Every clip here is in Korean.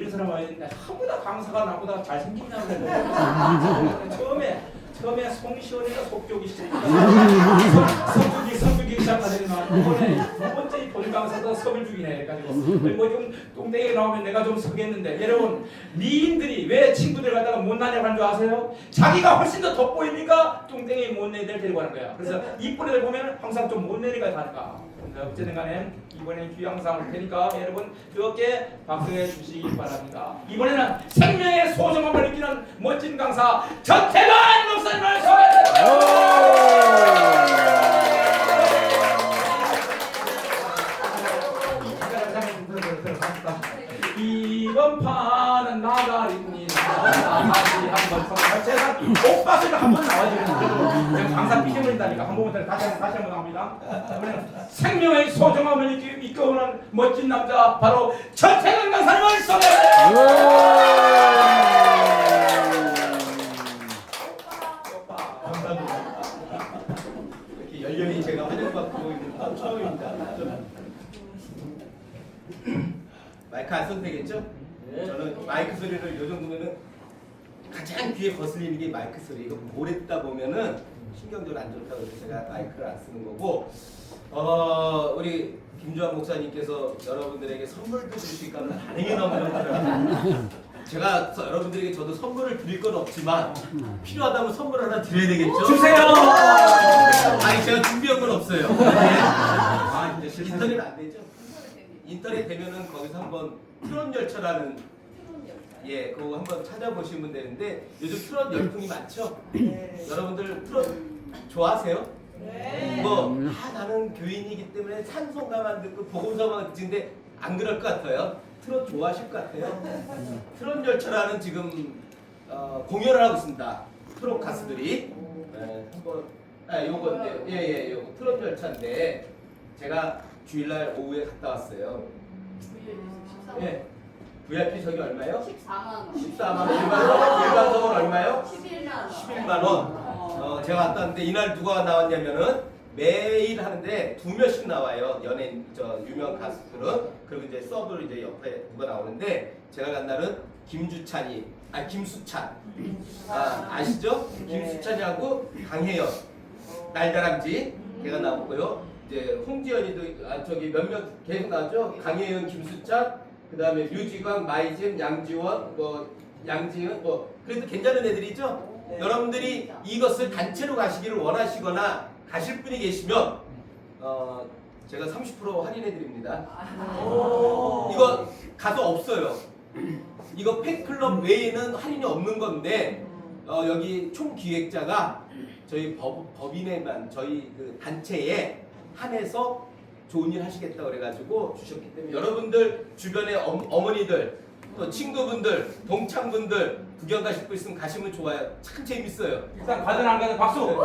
이런 사람 와야 되는데 하보다 강사가 나보다 잘생긴다고 그래요. 처음에 송시원이가 속교기 시작했다. 성격이 시작하더니만 이번에 두 번째 본 강사도 석을 죽이네 해가지고 뭐 좀 똥땡이 나오면 내가 좀 서겠는데 여러분 미인들이 왜 친구들 갖다가 못나냐고 하는 줄 아세요? 자기가 훨씬 더 돋보이니까 똥땡이 못내 애들 데리고 가는 거야. 그래서 이쁜 애들 보면 항상 좀 못내 애가 다니까. 어쨌든 간에 이번에는 귀향상 올 테니까 여러분 뜨겁게 박수해 주시기 바랍니다. 이번에는 생명의 소중함을 느끼는 멋진 강사 전태만 목사님을 소개합니다. 이번 판은 나가리입니다. 다시 한번 제가 옥박스를 한번 나와주는 강사 피해버린다니까 한 번부터 다시 한번 나옵니다. 생명의 소중함을 이끌어오는 멋진 남자 바로 전태근 강사님을 소개합니다. 감사합니다. 이렇게 열렬히 제가 환영받고 있는 건 처음입니다. 마이크 안 써도 되겠죠? 저는 마이크 소리를 요 정도면은 가장 귀에 거슬리는 게 마이크 소리. 이거 오래 듣다 보면은 신경적으로 안 좋다고 해서 제가 마이크를 안 쓰는 거고, 우리 김주환 목사님께서 여러분들에게 선물도 주실까 하면 반응이 너무 좋더라고요. 제가 여러분들에게 저도 선물을 드릴 건 없지만 필요하다면 선물 하나 드려야 되겠죠? 주세요. 아니 제가 준비한 건 없어요. 인터넷 안 되죠? 인터넷 되면은 거기서 한번 트롯 열차라는 그거 한번 찾아보시면 되는데 요즘 트롯 열풍이 많죠? 여러분들 트롯 좋아하세요? 나는 교인이기 때문에 찬송가만 듣고 복음서만 듣는데 안 그럴 것 같아요. 트롯 좋아하실 것 같아요. 트롯 열차라는 지금 공연을 하고 있습니다. 트롯 가수들이 한번 요건데 요거 트롯 열차인데 제가 주일날 오후에 갔다 왔어요. VIP 저기 얼마요? 14만 원. 일반석은 얼마요? 11만 원. 제가 갔다 왔는데 이날 누가 나왔냐면은 매일 하는데 2명씩 나와요. 연예인 유명 가수들은. 그리고 이제 서브를 이제 옆에 누가 나오는데 제가 간 날은 김수찬 아시죠? 김수찬이하고 강혜연 날다람쥐 걔가 나오고요. 이제 홍지연이도 몇몇 계속 나오죠. 강혜연, 김수찬, 그 다음에 류지광, 마이진, 양지원, 양지은 그래도 괜찮은 애들이죠. 여러분들이 이것을 단체로 가시기를 원하시거나 가실 분이 계시면 제가 30% 할인해 드립니다. 이거 가서 없어요. 이거 팬클럽 외에는 할인이 없는 건데 여기 총 기획자가 저희 법인에만 저희 그 단체에 한해서 좋은 일 하시겠다고 그래가지고 주셨기 때문에 여러분들 주변에 어머니들 또 친구분들 동창분들 구경 가실 분 있으면 가시면 좋아요. 참 재밌어요. 일단 가든 안 가든 박수.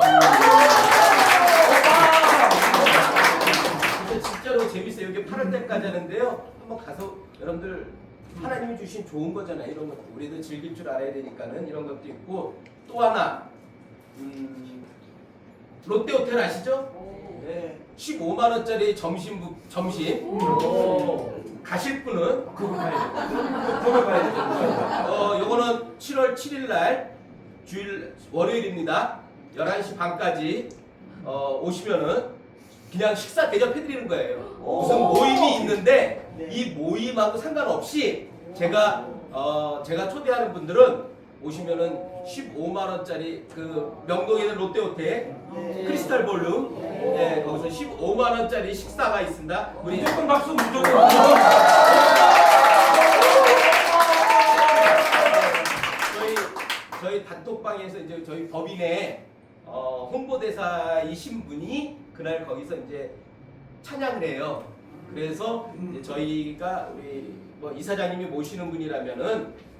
진짜로 재밌어요. 이게 8월달까지 하는데요. 한번 가서 여러분들 하나님이 주신 좋은 거잖아요. 이런 것도 우리도 즐길 줄 알아야 되니까는 이런 것도 있고 또 하나 롯데호텔 아시죠? 15만 원짜리 점심 가실 분은 그거 가야 돼요. 요거는 7월 7일 날 주일 월요일입니다. 11시 반까지 오시면은 그냥 식사 대접해 드리는 거예요. 무슨 모임이 있는데 이 모임하고 상관없이 제가 초대하는 분들은 오시면은 15만 원짜리 그 명동에 있는 롯데호텔 크리스탈 볼룸 거기서 15만 원짜리 식사가 있습니다. 우리 무조건 박수 무조건. 저희 단톡방에서 이제 저희 법인의 홍보대사이신 분이 그날 거기서 이제 찬양을 해요. 그래서 이제 저희가 우리 이사장님이 모시는 분이라면은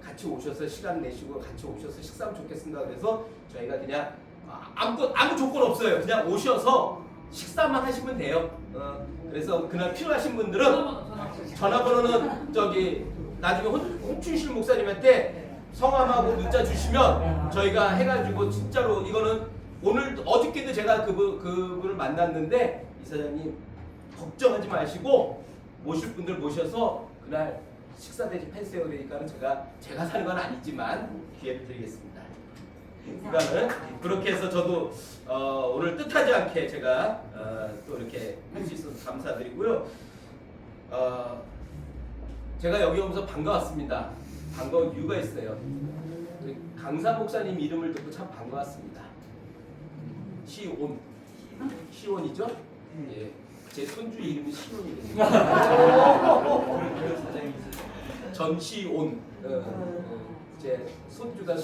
같이 오셔서 시간 내시고 같이 오셔서 식사하면 좋겠습니다. 그래서 저희가 그냥 아무 조건 없어요. 그냥 오셔서 식사만 하시면 돼요. 그래서 그날 필요하신 분들은 전화번호는 나중에 홍춘실 목사님한테 성함하고 문자 주시면 저희가 해가지고 진짜로 이거는 어저께도 제가 그분을 만났는데 이사장님 걱정하지 마시고 모실 분들 모셔서 그날 식사 대접 해주세요. 그러니까는 제가 사는 건 아니지만 기회를 드리겠습니다. 그러니까는 그렇게 해서 저도 오늘 뜻하지 않게 제가 또 이렇게 할 수 있어서 감사드리고요. 제가 여기 오면서 반가웠습니다. 반가운 이유가 있어요. 강사 목사님 이름을 듣고 참 반가웠습니다. 시온이죠? 예, 제 손주 이름이 시온이거든요. 전시온. 제 손주가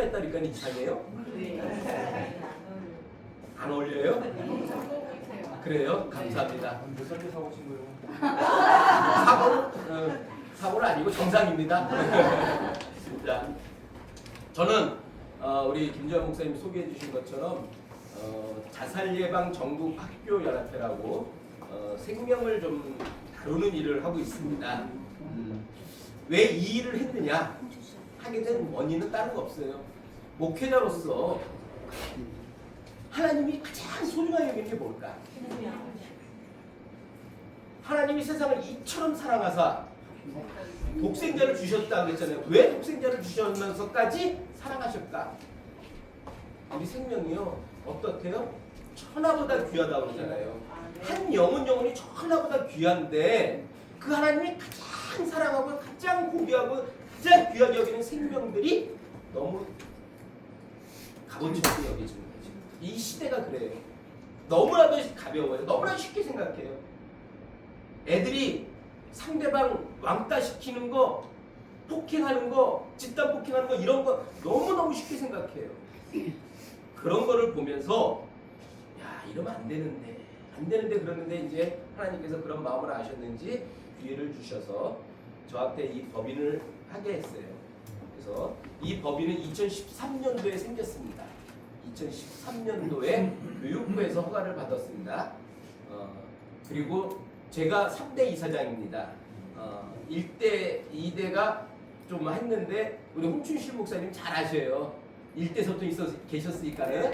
있다니까 이상해요? 안 어울려요? 그래요? 감사합니다. 몇 살때 사오신 거예요? 사고는 아니고 정상입니다. 자, 저는 우리 김재환 목사님이 소개해 주신 것처럼 자살 예방 전국 학교 연합회라고 생명을 좀 다루는 일을 하고 있습니다. 왜 이 일을 했느냐? 하게 된 원인은 다른 거 없어요. 목회자로서 하나님이 가장 소중하게 여기는 게 뭘까? 하나님이 세상을 이처럼 사랑하사 독생자를 주셨다 그랬잖아요. 왜 독생자를 주셨면서까지 사랑하실까? 우리 생명이요 어떻대요? 천하보다 귀하다고 그러잖아요. 한 영혼이 천하보다 귀한데 그 하나님이 가장 사랑하고 가장 고귀하고 가장 귀하게 여기는 생명들이 너무 값어치게 여기지는 거죠. 이 시대가 그래요. 너무나도 가벼워요. 너무나 쉽게 생각해요. 애들이 상대방 왕따시키는 거, 폭행하는 거, 집단 폭행하는 거 이런 거 너무너무 쉽게 생각해요. 그런 거를 보면서 야 이러면 안 되는데 그러는데 이제 하나님께서 그런 마음을 아셨는지 기회를 주셔서 저한테 이 법인을 하게 했어요. 그래서 이 법인은 2013년도에 생겼습니다. 2013년도에 교육부에서 허가를 받았습니다. 그리고 제가 3대 이사장입니다. 1대, 2대가 좀 했는데 우리 홍춘실 목사님 잘 아셔요. 1대서부터 계셨으니까는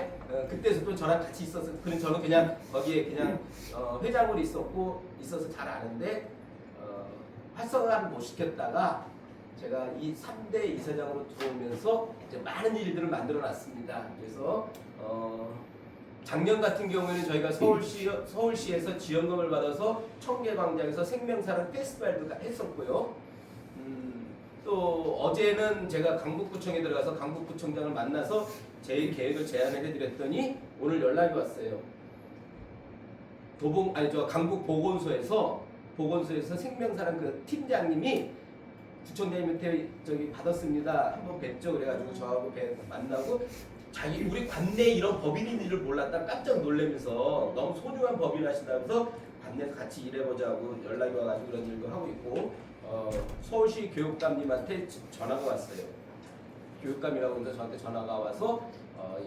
그때서도 저랑 같이 있어서 저는 그냥 거기에 그냥 회장으로 있어서 잘 아는데 활성화를 못 시켰다가 제가 이 3대 이사장으로 들어오면서 이제 많은 일들을 만들어 놨습니다. 그래서 작년 같은 경우에는 저희가 서울시에서 지원금을 받아서 청계광장에서 생명사랑 페스티벌도 했었고요. 또 어제는 제가 강북구청에 들어가서 강북구청장을 만나서 제 계획을 제안을 해드렸더니 오늘 연락이 왔어요. 강북보건소에서 생명사랑 그 팀장님이 구청장님한테 받았습니다. 한번 뵙죠. 그래가지고 저하고 만나고 우리 관내에 이런 법인인 일을 몰랐다 깜짝 놀라면서 너무 소중한 법인 하시다면서 관내에서 같이 일해보자고 연락이 와가지고 그런 일도 하고 있고 서울시 교육감님한테 전화가 왔어요. 교육감이라고 해서 저한테 전화가 와서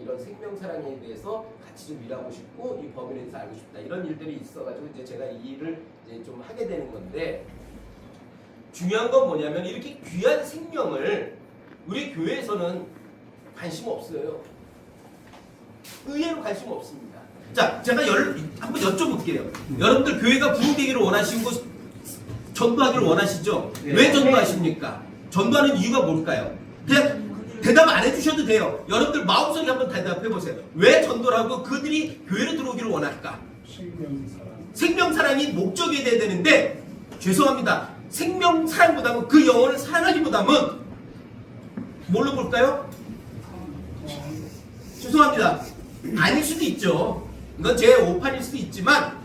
이런 생명사랑에 대해서 같이 좀 일하고 싶고 이 법인에 대해서 알고 싶다 이런 일들이 있어가지고 이제 제가 이 일을 이제 좀 하게 되는 건데 중요한 건 뭐냐면 이렇게 귀한 생명을 우리 교회에서는 관심 없어요. 의외로 관심 없습니다. 자, 제가 한번 여쭤볼게요. 여러분들 교회가 부흥되기를 원하시고 전도하기를 원하시죠? 네. 왜 전도하십니까? 전도하는 이유가 뭘까요? 그냥 대답 안 해주셔도 돼요. 여러분들 마음속에 한번 대답해 보세요. 왜 전도를 하고 그들이 교회로 들어오기를 원할까? 생명사랑이 목적이 돼야 되는데 죄송합니다. 생명사랑보다는 그 영혼을 사랑하기보다는 뭘로 볼까요? 죄송합니다. 아닐 수도 있죠. 이건 제 오판일 수도 있지만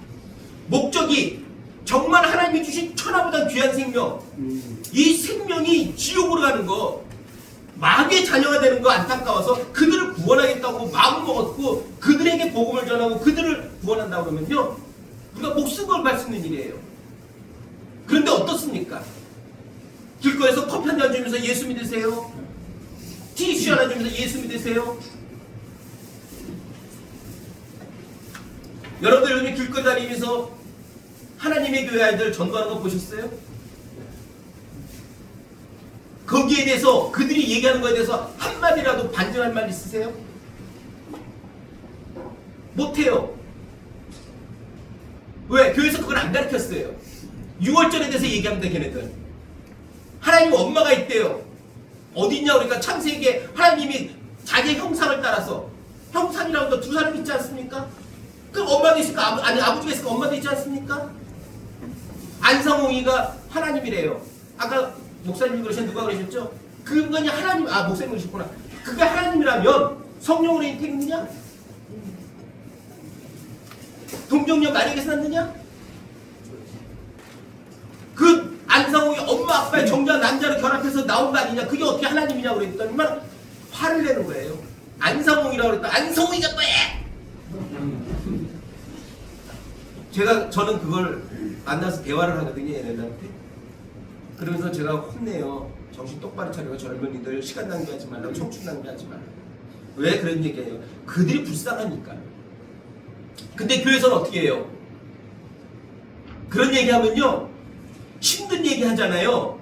목적이 정말 하나님이 주신 천하보다 귀한 생명, 이 생명이 지옥으로 가는 거, 마귀의 자녀가 되는 거 안타까워서 그들을 구원하겠다고 마음 먹었고 그들에게 복음을 전하고 그들을 구원한다고 그러면요 우리가 목숨 걸고 할 수 있는 일이에요. 그런데 어떻습니까? 길거리에서 커피 한 잔 주면서 예수 믿으세요? 티슈 하나 주면서 예수 믿으세요? 여러분들 요즘에 길거리 다니면서 하나님의 교회 아이들 전도하는 거 보셨어요? 거기에 대해서 그들이 얘기하는 거에 대해서 한마디라도 반증할 말 있으세요? 못해요. 왜? 교회에서 그걸 안 가르쳤어요. 6월절에 대해서 얘기합니다. 걔네들 하나님 엄마가 있대요. 어디 있냐 그러니까 창세기에 하나님이 자기 형상을 따라서 형상이라고 도 두 사람 있지 않습니까? 그럼 엄마도 있을까? 아니 아버지가 있을까? 엄마도 있지 않습니까? 안성홍이가 하나님이래요. 아까 목사님이 그러셨는데 누가 그러셨죠? 그건이 하나님, 목사님 그러셨구나. 그게 하나님이라면 성령으로 잉태했느냐? 동정녀 마리아에게서 났느냐? 그 안성홍이 엄마 아빠의 정자 남자를 결합해서 나온 거 아니냐? 그게 어떻게 하나님이냐고 그랬더니만 화를 내는 거예요. 안성홍이라고 그랬다. 안성홍이가 뭐해? 저는 그걸 만나서 대화를 하거든요, 얘네들한테. 그러면서 제가 혼내요. 정신 똑바로 차리고 젊은이들 시간 낭비하지 말라고, 청춘 낭비하지 말라고. 왜 그런 얘기해요? 그들이 불쌍하니까. 근데 교회에서는 어떻게 해요? 그런 얘기하면요, 힘든 얘기 하잖아요.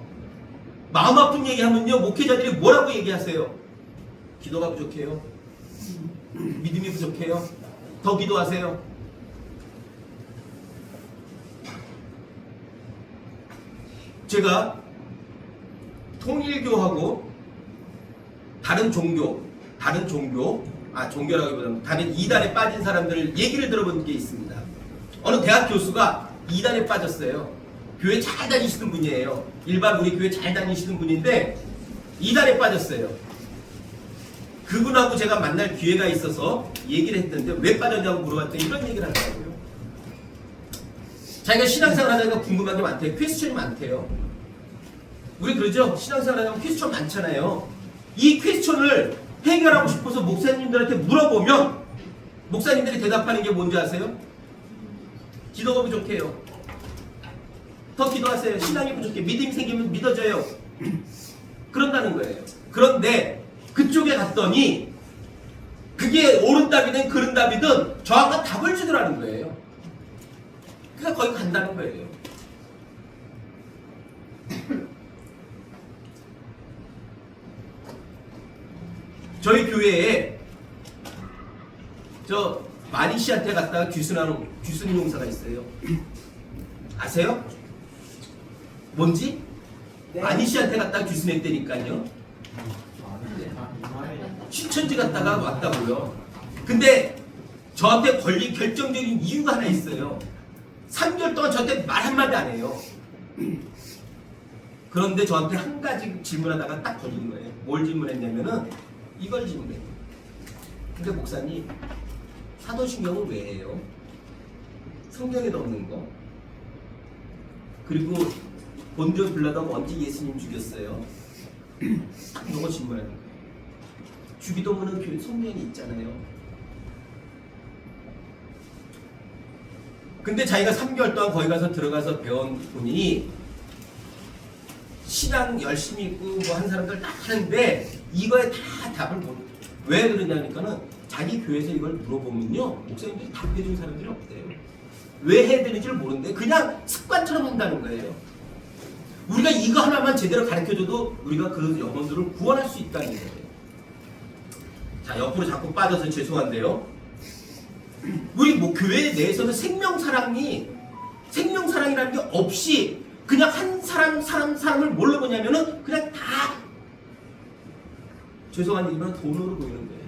마음 아픈 얘기 하면요, 목회자들이 뭐라고 얘기하세요? 기도가 부족해요. 믿음이 부족해요. 더 기도하세요. 제가 통일교하고 다른 종교라기보다는 다른 이단에 빠진 사람들 얘기를 들어본 게 있습니다. 어느 대학 교수가 이단에 빠졌어요. 교회 잘 다니시는 분이에요. 일반 우리 교회 잘 다니시는 분인데 이단에 빠졌어요. 그분하고 제가 만날 기회가 있어서 얘기를 했는데 왜 빠졌냐고 물어봤더니 이런 얘기를 하더라고요. 자기가 신앙생활 하다가 궁금한 게 많대요. 퀘스천이 많대요. 우리 그러죠? 신앙생활 하다가 퀘스천 많잖아요. 이 퀘스천을 해결하고 싶어서 목사님들한테 물어보면 목사님들이 대답하는 게 뭔지 아세요? 기도가 부족해요. 더 기도하세요. 신앙이 부족해. 믿음이 생기면 믿어져요. 그런다는 거예요. 그런데 그쪽에 갔더니 그게 옳은 답이든 그른 답이든 정확한 답을 주더라는 거예요. 그러니까 거기 간다는 거예요. 저희 교회에 저 마니 씨한테 갔다가 규순 용사가 있어요. 아세요? 뭔지? 네. 마니 씨한테 갔다가 규순했다니까요. 신천지 갔다가 왔다고요. 근데 저한테 걸린 결정적인 이유가 하나 있어요. 3개월 동안 저한테 말 한마디 안 해요. 그런데 저한테 한 가지 질문하다가 딱 걸린 거예요. 뭘 질문했냐면은 이걸 질문해요. 근데 목사님, 사도신경은 왜 해요? 성경에도 없는 거. 그리고 본디오 빌라도가 언제 예수님 죽였어요? 딱 이거 질문하는 거예요. 주기도문은 성경에 있잖아요. 근데 자기가 3개월 동안 거기 가서 들어가서 배운 분이 신앙 열심히 있고 뭐 한 사람들 다 하는데 이거에 다 답을 모르. 왜 그러냐니까는 자기 교회에서 이걸 물어보면요, 목사님들이 답해준 사람들이 없대요. 왜 해야 되는지를 모르는데 그냥 습관처럼 한다는 거예요. 우리가 이거 하나만 제대로 가르쳐줘도 우리가 그 영혼들을 구원할 수 있다는 거예요. 자, 옆으로 자꾸 빠져서 죄송한데요. 우리 뭐 교회 내에서는 생명사랑이라는 게 없이 그냥 한 사람을 뭘로 보냐면은 그냥 다 죄송한 얘기지만 돈으로 보이는 거예요.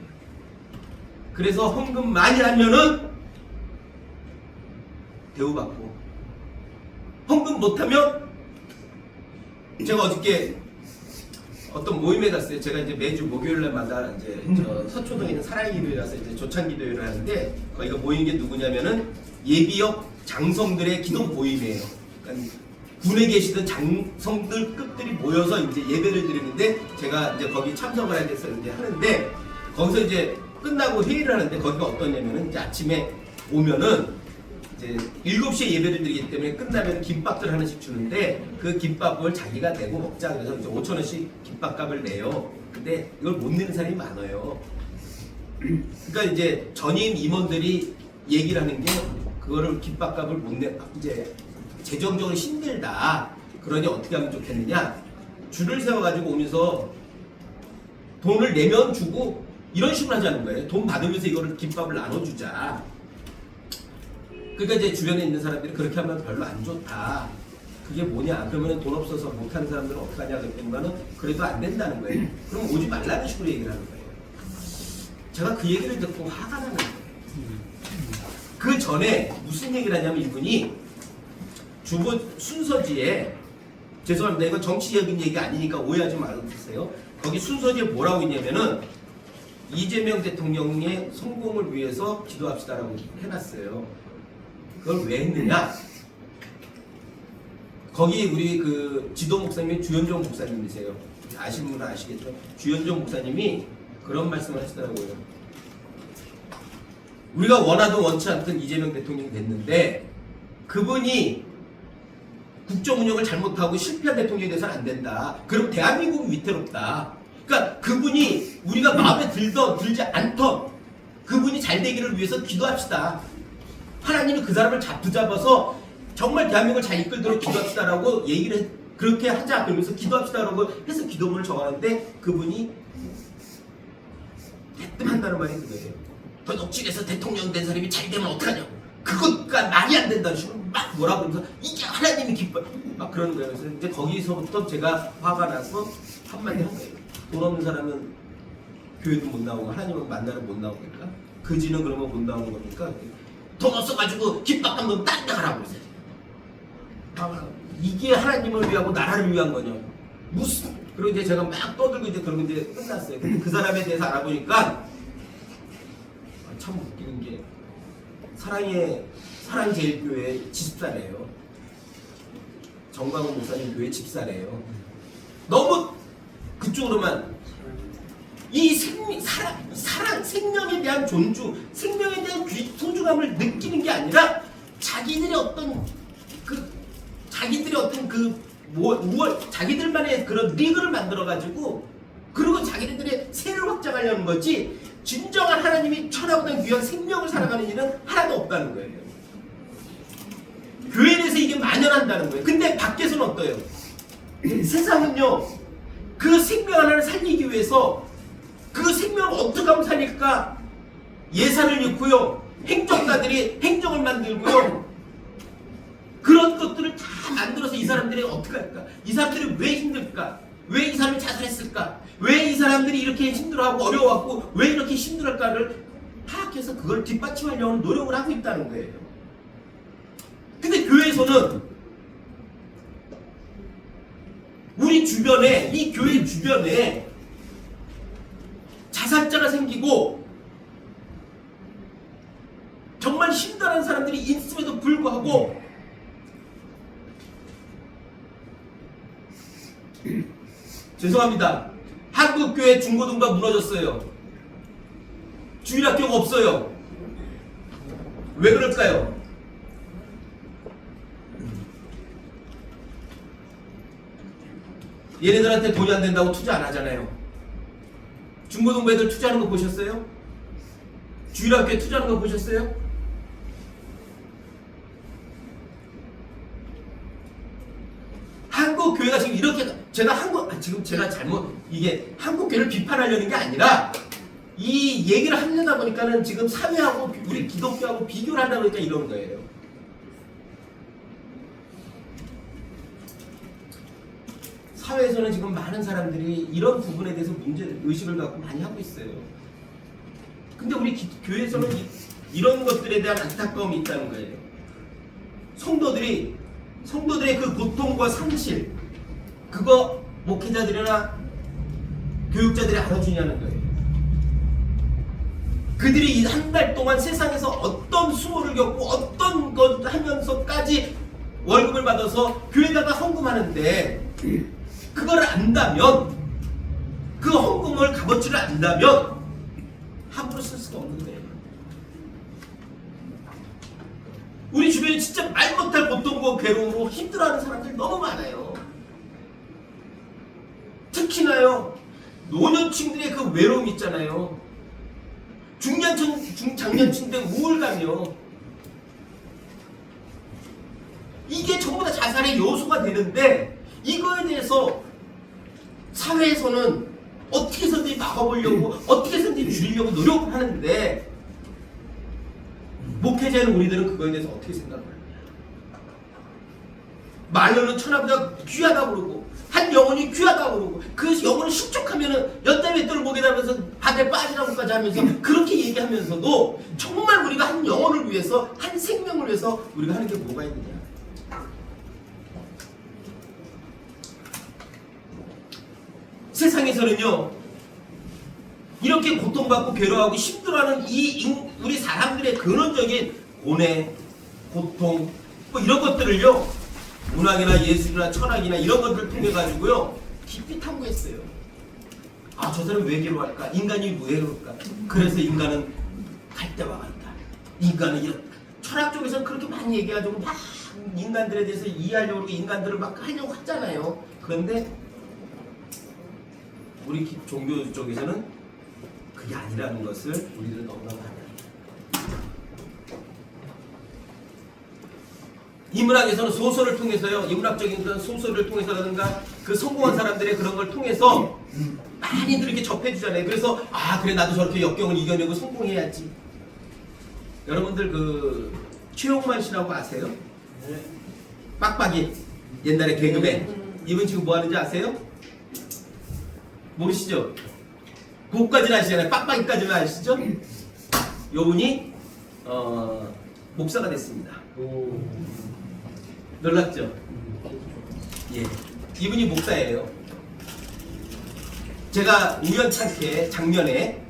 그래서 헌금 많이 하면은 대우받고, 헌금 못하면, 제가 어저께 어떤 모임에 갔어요. 제가 이제 매주 목요일날마다 이제 저 서초동에 있는 사랑기도회라서 이제 조찬기도회를 하는데 거기가 모이는 게 누구냐면은 예비역 장성들의 기도 모임이에요. 그러니까 군에 계시던 장성들 급들이 모여서 이제 예배를 드리는데 제가 이제 거기 참석을 하게 돼서 이제 하는데 거기서 이제 끝나고 회의를 하는데 거기가 어떠냐면은 이제 아침에 오면은 이제 7시에 예배를 드리기 때문에 끝나면 김밥들 하나씩 주는데 그 김밥을 자기가 내고 먹자 그래서 이제 5,000원씩 김밥값을 내요. 근데 이걸 못 내는 사람이 많아요. 그러니까 이제 전임 임원들이 얘기를 하는 게 그거를 김밥값을 못 내, 이제 재정적으로 힘들다. 그러니 어떻게 하면 좋겠느냐? 줄을 세워가지고 오면서 돈을 내면 주고 이런 식으로 하자는 거예요. 돈 받으면서 이거를 김밥을 나눠주자. 그러니까 이제 주변에 있는 사람들이 그렇게 하면 별로 안 좋다. 그게 뭐냐? 그러면 돈 없어서 못하는 사람들은 어떡하냐? 그랬더니만은 그래도 안 된다는 거예요. 그럼 오지 말라는 식으로 얘기를 하는 거예요. 제가 그 얘기를 듣고 화가 나는 거예요. 그 전에 무슨 얘기를 하냐면 이분이 주보 순서지에 죄송합니다. 이거 정치적인 얘기 아니니까 오해하지 말아주세요. 거기 순서지에 뭐라고 있냐면은 이재명 대통령의 성공을 위해서 기도합시다라고 해놨어요. 그걸 왜 했느냐? 거기 우리 그 지도 목사님이 주현종 목사님이세요. 아시는 분은 아시겠죠? 주현종 목사님이 그런 말씀을 하시더라고요. 우리가 원하든 원치 않든 이재명 대통령이 됐는데 그분이 국정 운영을 잘못하고 실패한 대통령이 돼서는 안 된다. 그럼 대한민국이 위태롭다. 그러니까 그분이 우리가 마음에 들던 들지 않던 그분이 잘 되기를 위해서 기도합시다. 하나님이 그 사람을 붙잡아서 정말 대한민국을 잘 이끌도록 기도합시다라고 얘기를 그렇게 하자 그러면서 기도합시다라고 해서 기도문을 적었는데 그분이 대뜸한다는 말이 그거예요. 더 녹직해서 대통령 된 사람이 잘 되면 어떡하냐고. 그것가 말이 안 된다는 식으로 막 뭐라고 하면서 이게 하나님이 기뻐 막 그러는 거예요. 그래서 이제 거기서부터 제가 화가 나서 한마디 한 거예요. 돈 없는 사람은 교회도 못 나오고 하나님은 만나러 못 나오니까 그지는 그러면 못 나오는 겁니까? 돈 없어가지고 깃밥 감독 딴 데 가라고 그러세요. 이게 하나님을 위하고 나라를 위한 거냐? 무슨? 그리고 이제 제가 막 떠들고 이제 그런 게 이제 끝났어요. 근데 그 사람에 대해서 알아보니까 참 웃기는 게 사랑제일교회 집사래요. 정광훈 목사님 교회 집사래요. 너무 그쪽으로만 이 생명에 대한 존중, 생명에 대한 소중함을 느끼는 게 아니라 자기들의 어떤 자기들만의 그런 리그를 만들어가지고 그리고 자기들의 세를 확장하려는 거지 진정한 하나님이 천하보다 귀한 생명을 살아가는 일은 하나도 없다는 거예요. 교회 내에서 이게 만연한다는 거예요. 근데 밖에서는 어때요? 세상은요 그 생명 하나를 살리기 위해서 그 생명을 어떻게 하면 살릴까 예산을 넣고요 행정가들이 행정을 만들고요 그런 것들을 다 만들어서 이 사람들이 어떻게 할까? 이 사람들이 왜 힘들까? 왜 이 사람이 자살했을까? 왜 이 사람들이 이렇게 힘들어하고 어려워하고 왜 이렇게 힘들할까를 파악해서 그걸 뒷받침하려고 노력을 하고 있다는 거예요. 근데 교회에서는 우리 주변에 이 교회 주변에 자살자가 생기고 정말 힘들어하는 사람들이 있음에도 불구하고 죄송합니다. 한국교회 중고등부가 무너졌어요. 주일학교가 없어요. 왜 그럴까요? 얘네들한테 돈이 안 된다고 투자 안 하잖아요. 중고등부 애들 투자하는 거 보셨어요? 주일학교에 투자하는 거 보셨어요? 한국 교회가 지금 이렇게 지금 제가 잘못 이게 한국 교회를 비판하려는 게 아니라 이 얘기를 하려다 보니까는 지금 사회하고 우리 기독교하고 비교를 하다 보니까 이런 거예요. 사회에서는 지금 많은 사람들이 이런 부분에 대해서 의식을 갖고 많이 하고 있어요. 근데 우리 교회에서는 이런 것들에 대한 안타까움이 있다는 거예요. 성도들의 그 고통과 상실 그거 목회자들이나 교육자들이 알아주냐는 거예요. 그들이 이 한 달 동안 세상에서 어떤 수모를 겪고 어떤 것 하면서까지 월급을 받아서 교회에다가 헌금하는데 그걸 안다면 그 헌금을 값어치를 안다면 함부로 쓸 수가 없는 거예요. 우리 주변에 진짜 말 못할 고통과 괴로움으로 힘들어하는 사람들이 너무 많아요. 특히나요 노년층들의 그 외로움 있잖아요. 중장년층들 우울감이요. 이게 전부 다 자살의 요소가 되는데 이거에 대해서 사회에서는 어떻게 해서든지 막아보려고 어떻게 해서든지 줄이려고 노력하는데 목회자는 우리들은 그거에 대해서 어떻게 생각을 하냐. 말로는 천하보다 귀하다 그러고 한 영혼이 귀하다 그러고 그 영혼을 흉족하면은 연달맷돌을 목에다 하면서 바다에 빠지라고까지 하면서 그렇게 얘기하면서도 정말 우리가 한 영혼을 위해서 한 생명을 위해서 우리가 하는 게 뭐가 있느냐. 세상에서는요 이렇게 고통받고 괴로워하고 힘들어하는 우리 사람들의 근원적인 고뇌, 고통 뭐 이런 것들을요 문학이나 예술이나 철학이나 이런 것들을 통해 가지고요 깊이 탐구했어요. 아, 저 사람 왜 괴로워할까? 인간이 왜 괴로울까? 그래서 인간은 갈대와 같다. 인간은 이런 철학 쪽에서는 그렇게 많이 얘기하고 막 인간들에 대해서 이해하려고 그러고 인간들을 막 하려고 하잖아요. 그런데 우리 종교 쪽에서는 그게 아니라는 것을 우리들은 너무나 많이 합니다. 인문학에서는 소설을 통해서요, 인문학적인 그런 소설을 통해서라든가 그 성공한 사람들의 그런 걸 통해서 많이들 이렇게 접해주잖아요. 그래서 아 그래 나도 저렇게 역경을 이겨내고 성공해야지. 여러분들 그 최홍만 씨라고 아세요? 네. 빡빡이 옛날에 개그맨 이분 지금 뭐 하는지 아세요? 모르시죠? 그것까지는 아시잖아요. 빡빡이까지는 아시죠? 요분이 목사가 됐습니다. 놀랍죠? 예, 이분이 목사예요. 제가 우연찮게 작년에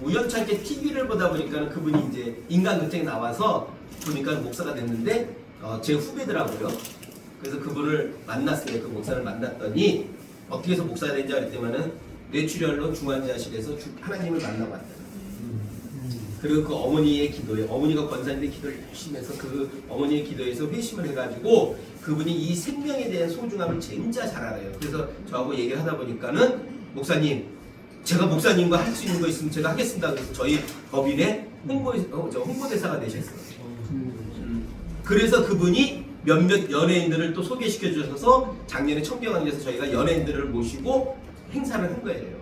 우연찮게 TV를 보다 보니까 그분이 이제 인간극장에 나와서 보니까 목사가 됐는데 제 후배더라고요. 그래서 그분을 만났어요. 그 목사를 만났더니 어떻게 해서 목사가 된지 알 때면은 뇌출혈로 중환자실에서 하나님을 만나고 왔다. 그리고 그 어머니의 기도에 어머니가 권사님의 기도를 열심히 해서 그 어머니의 기도에서 회심을 해가지고 그분이 이 생명에 대한 소중함을 진짜 잘 알아요. 그래서 저하고 얘기를 하다 보니까는 목사님 제가 목사님과 할 수 있는 거 있으면 제가 하겠습니다. 그래서 저희 법인의 홍보대사가 되셨어요. 그래서 그분이 몇몇 연예인들을 또 소개시켜 주셔서 작년에 청경항에서 저희가 연예인들을 모시고 행사를 한 거예요.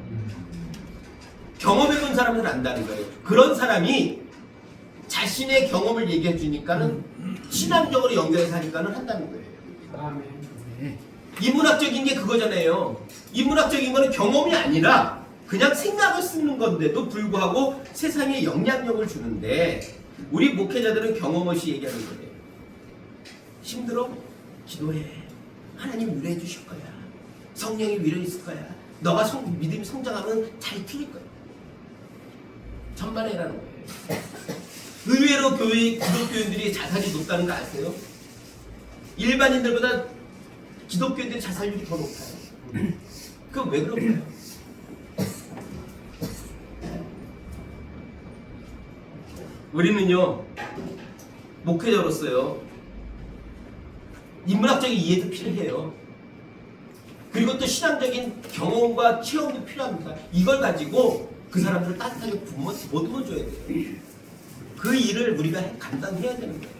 경험해본 사람은 안다는 거예요. 그런 사람이 자신의 경험을 얘기해 주니까는 신앙적으로 연결해서 하니까는 한다는 거예요. 아멘. 인문학적인 게 그거잖아요. 인문학적인 거는 경험이 아니라 그냥 생각을 쓰는 건데도 불구하고 세상에 영향력을 주는데 우리 목회자들은 경험 없이 얘기하는 거예요. 힘들어? 기도해. 하나님 위로해 주실 거야. 성령이 위로해 있을 거야. 너가 믿음이 성장하면 잘 틀릴 거야. 천만에라는 거예요. 의외로 기독교인들이 자살이 높다는 거 아세요? 일반인들보다 기독교인들의 자살률이 더 높아요. 그건 왜 그런가요? 우리는요 목회자로서요 인문학적인 이해도 필요해요. 그리고 또 신앙적인 경험과 체험도 필요합니다. 이걸 가지고 그 사람들을 따뜻하게 보듬어줘야 돼요. 그 일을 우리가 감당해야 되는 거예요.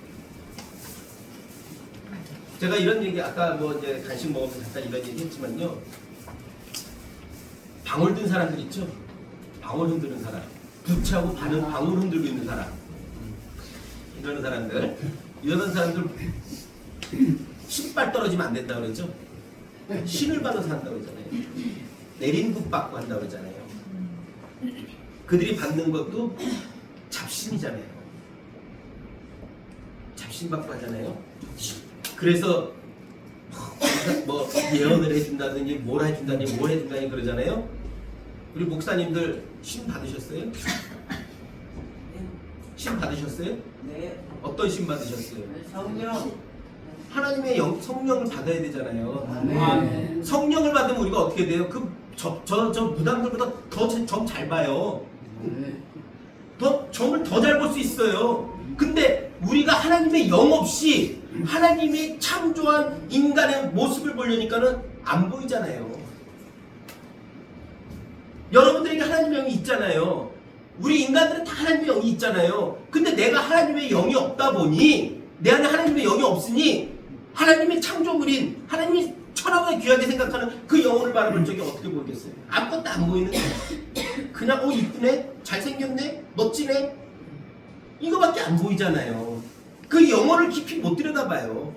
제가 이런 얘기 아까 뭐 이제 간식 먹으면서 잠깐 이런 얘기 했지만요. 방울 든 사람들 있죠? 방울 흔드는 사람. 부채하고 방울 흔들고 있는 사람. 이러는 사람들 신발 떨어지면 안 된다고 그러죠? 신을 받아서 한다고 그러잖아요. 내림국 받고 한다고 그러잖아요. 그들이 받는 것도 잡신이잖아요. 잡신 받고 하잖아요. 그래서 뭐 예언을 해준다든지 뭘 해준다니 뭘 해준다니 그러잖아요. 우리 목사님들 신 받으셨어요? 신 받으셨어요? 네. 어떤 신 받으셨어요? 성령. 하나님의 성령을 받아야 되잖아요. 네. 성령을 받으면 우리가 어떻게 돼요? 저 무당들보다 더 점 잘 봐요. 더 점을 더 잘 볼 수 있어요. 근데 우리가 하나님의 영 없이 하나님이 창조한 인간의 모습을 보려니까는 안 보이잖아요. 여러분들에게 하나님의 영이 있잖아요. 우리 인간들은 다 하나님의 영이 있잖아요. 근데 내가 하나님의 영이 없다 보니 내 안에 하나님의 영이 없으니 하나님의 창조물인 하나님이 천하보다 귀하게 생각하는 그 영혼을 바라볼 적이 어떻게 보이겠어요? 아무것도 안 보이는 그냥 이쁘네? 잘생겼네? 멋지네? 이거밖에 안 보이잖아요. 그 영혼을 깊이 못 들여다봐요.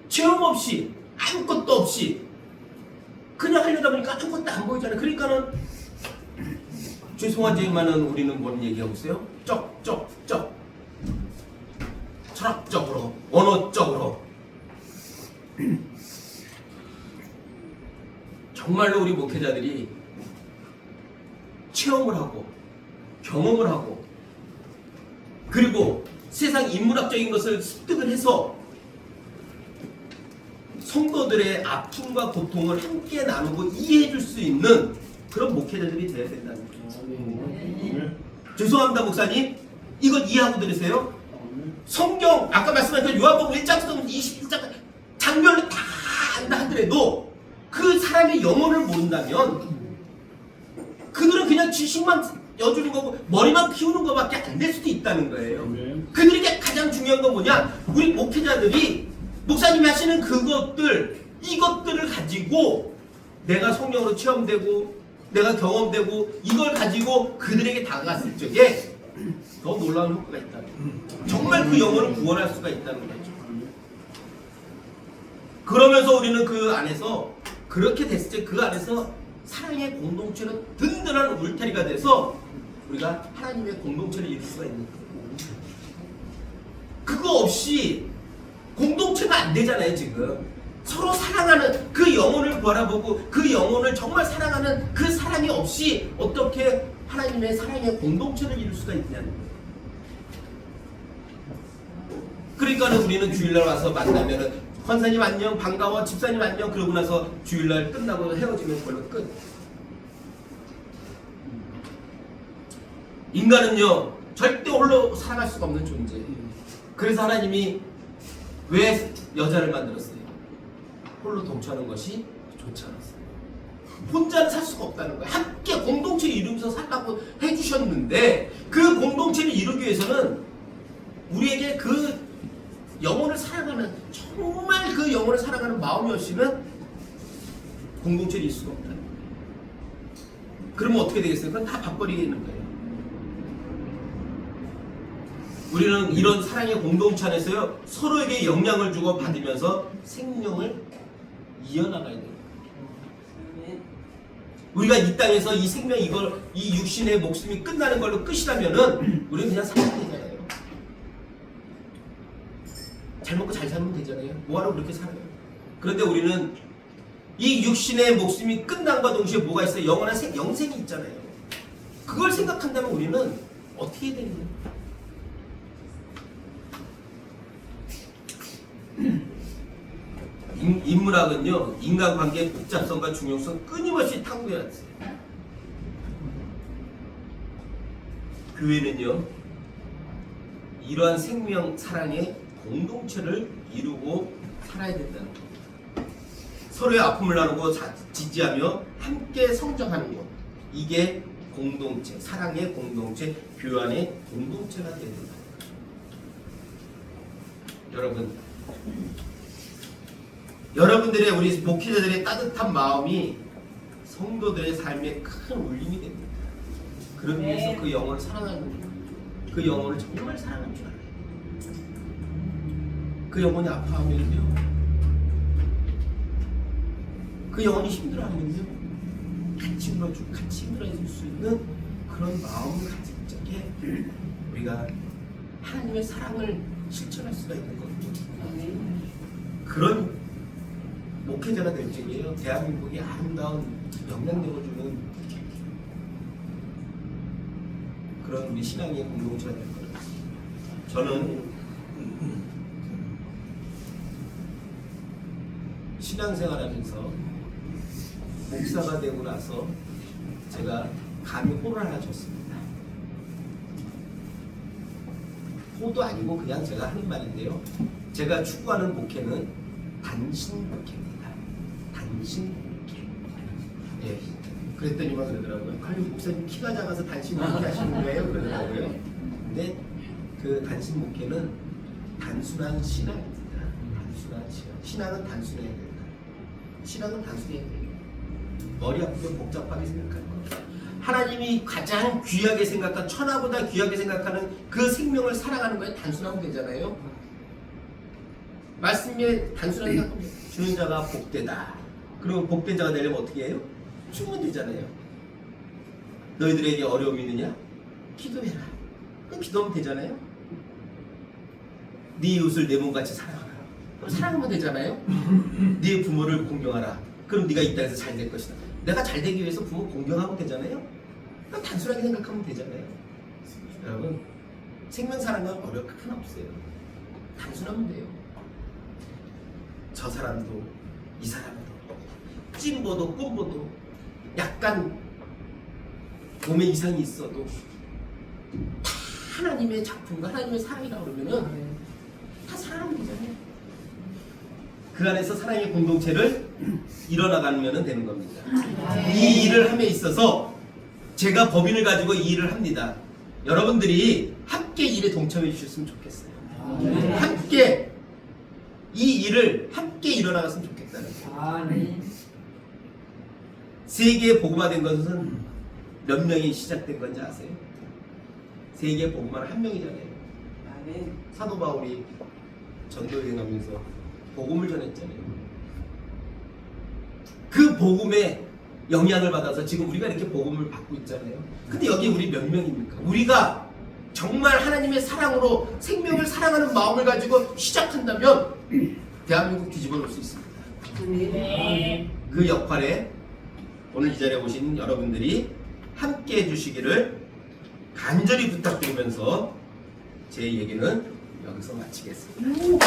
체험 없이 아무것도 없이 그냥 하려다 보니까 아무것도 안 보이잖아요. 그러니까는 죄송하지만은 우리는 뭔 얘기하고 있어요? 쩍쩍쩍 철학적으로 언어적으로 정말로 우리 목회자들이 체험을 하고 경험을 하고 그리고 세상 인문학적인 것을 습득을 해서 성도들의 아픔과 고통을 함께 나누고 이해해 줄 수 있는 그런 목회자들이 되어야 된다는 거죠. 죄송합니다 목사님, 이거 이해하고 들으세요. 성경 아까 말씀하신 요한복음 1장부터 21장 장면을 다 안다 하더라도 그 사람의 영혼을 모른다면 그들은 그냥 지식만 여주는 거고 머리만 키우는 것밖에 안 될 수도 있다는 거예요. 그들에게 가장 중요한 건 뭐냐? 우리 목회자들이 목사님이 하시는 이것들을 가지고 내가 성령으로 체험되고 내가 경험되고 이걸 가지고 그들에게 다가갔을 적에 더 놀라운 효과가 있다. 정말 그 영혼을 구원할 수가 있다는 거죠. 그러면서 우리는 그 안에서 그렇게 됐을 때 그 안에서 사랑의 공동체는 든든한 울타리가 돼서 우리가 하나님의 공동체를 이룰 수가 있는 거예요. 그거 없이 공동체가 안 되잖아요. 지금 서로 사랑하는 그 영혼을 바라보고 그 영혼을 정말 사랑하는 그 사랑이 없이 어떻게 하나님의 사랑의 공동체를 이룰 수가 있냐는 거예요. 그러니까 우리는 주일날 와서 만나면은 권사님 안녕 반가워 집사님 안녕 그러고 나서 주일날 끝나고 헤어지면 그걸로 끝. 인간은요 절대 홀로 살아갈 수가 없는 존재예요. 그래서 하나님이 왜 여자를 만들었어요? 홀로 동처하는 것이 좋지 않았어요. 혼자는 살 수가 없다는 거예요. 함께 공동체를 이루면서 살라고 해주셨는데 그 공동체를 이루기 위해서는 우리에게 그 영혼을 사랑하는 정말 그 영혼을 사랑하는 마음이 없이는 공동체를 이룰 수가 없다는 거예요. 그러면 어떻게 되겠어요? 그건 다 밥벌이겠는 거예요. 우리는 이런 사랑의 공동체 안에서요 서로에게 영향을 주고 받으면서 생명을 이어나가야 돼요. 우리가 이 땅에서 이 생명 이 육신의 목숨이 끝나는 걸로 끝이라면은 우리는 그냥 살면 되잖아요. 잘 먹고 잘 살면 되잖아요. 뭐하러 그렇게 살아요? 그런데 우리는 이 육신의 목숨이 끝난과 동시에 뭐가 있어요? 영원한 영생이 있잖아요. 그걸 생각한다면 우리는 어떻게 해야 되는 거예요? 인문학은요 인간관계의 복잡성과 중요성 끊임없이 탐구해왔어요. 교회는요 이러한 생명 사랑의 공동체를 이루고 살아야 된다는 거예요. 서로의 아픔을 나누고 지지하며 함께 성장하는 것, 이게 공동체, 사랑의 공동체, 교환의 공동체가 되는 거예요. 여러분 여러분들의 우리 목회자들의 따뜻한 마음이 성도들의 삶에 큰 울림이 됩니다. 그러기 위해서 그 영혼을 사랑하는 거예요. 그 영혼을 정말 사랑하는 줄 알아요. 그 영혼이 아파하면요 그 영혼이 힘들어하면요 같이 울어주고 같이 힘들어줄 수 있는 그런 마음을 가질 적에 우리가 하나님의 사랑을 실천할 수가 있는 거거든요. 그런 목회자가 될 적이에요. 대한민국이 아름다운 영향력을 주는 그런 우리 신앙의 공동체가 될 거예요. 저는 신앙생활하면서 목사가 되고 나서 제가 감히 호를 하나 줬습니다. 호도 아니고 그냥 제가 하는 말인데요. 제가 추구하는 목회는 단신 목회입니다. 단신 목회. 예. 그랬더니만 그러더라고요. 아니 목사님 키가 작아서 단신 목회 하시는 거예요? 그러더라고요. 근데 그 단신 목회는 단순한 신앙입니다. 단순한 신앙. 신앙은 단순해야 된다. 신앙은 단순해야 돼요. 머리 아프게 복잡하게 생각하는 거예요. 하나님이 가장 귀하게 생각한 천하보다 귀하게 생각하는 그 생명을 사랑하는 거에 단순하면 되잖아요. 말씀에 단순하게 생각합니다. 주는 자가 복되다. 그러면 복된 자가 되려면 어떻게 해요? 주면 되잖아요. 너희들에게 어려움이 있느냐? 기도해라. 그럼 기도하면 되잖아요. 네 이웃을 내 몸같이 사랑하라. 그럼 사랑하면 되잖아요. 네 부모를 공경하라. 그럼 네가 이 땅에서 잘 될 것이다. 내가 잘 되기 위해서 부모 공경하면 되잖아요. 그럼 단순하게 생각하면 되잖아요. 여러분, 생명사랑은 어려울 게 하나 없어요. 단순하면 돼요. 저 사람도 이 사람도 찐보도 꾼보도 약간 몸에 이상이 있어도 다 하나님의 작품과 하나님의 사랑이라고 그러면은 다 사랑하면 되잖아요. 그 안에서 사랑의 공동체를 이뤄나가면 되는 겁니다. 이 일을 함에 있어서 제가 법인을 가지고 이 일을 합니다. 여러분들이 함께 일에 동참해 주셨으면 좋겠어요. 함께 이 일을 함께 일어나갔으면 좋겠다는 거예요. 세계에 복음화된 것은 몇 명이 시작된 건지 아세요? 세계에 복음화는 한 명이잖아요. 사도 바울이 전도 여행하면서 복음을 전했잖아요. 그 복음에 영향을 받아서 지금 우리가 이렇게 복음을 받고 있잖아요. 근데 여기 우리 몇 명입니까? 우리가 정말 하나님의 사랑으로 생명을 사랑하는 마음을 가지고 시작한다면 대한민국 뒤집어 놓을 수 있습니다. 그 역할에 오늘 이 자리에 오신 여러분들이 함께 해주시기를 간절히 부탁드리면서 제 얘기는 여기서 마치겠습니다.